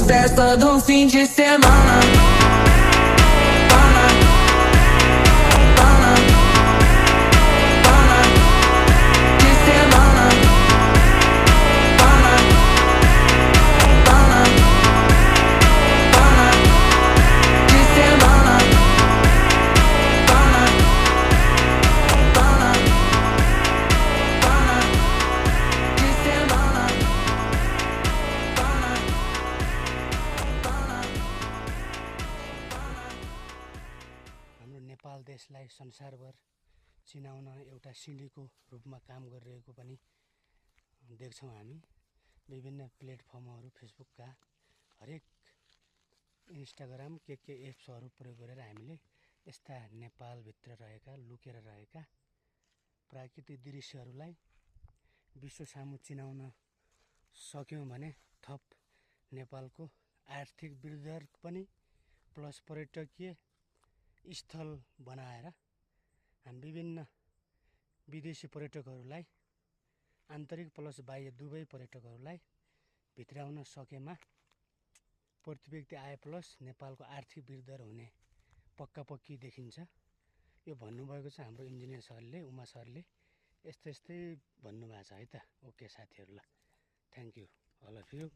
festa do fim de semana. Nepal देशलाई संसारभर चिनाउन एउटा सिडीको रूपमा काम गरिरहेको पनि देख्छौँ हामी। विभिन्न प्लेटफर्महरू, फेसबुकका हरेक, इन्स्टाग्राम के एप्सहरू प्रयोग गरेर हामीले यस्ता नेपालभित्र रहेका, लुकेर रहेका प्राकृतिक दृश्यहरूलाई विश्व सामु चिनाउन सक्यौँ भने थप नेपालको आर्थिक वृद्धि पनि प्लस पर्यटकीय स्थल बनाएर हामी विभिन्न विदेशी पर्यटकहरूलाई, आन्तरिक प्लस बाह्य दुवै पर्यटकहरूलाई भित्राउन सकेमा प्रति व्यक्ति आय प्लस नेपालको आर्थिक वृद्धि हुने पक्की देखिन्छ। यो भन्नुभएको छ हाम्रो इन्जिनियर सरले, उमा सरले। यस्तै भन्नुभएको छ है त। ओके साथीहरू, ल, thank you all of you.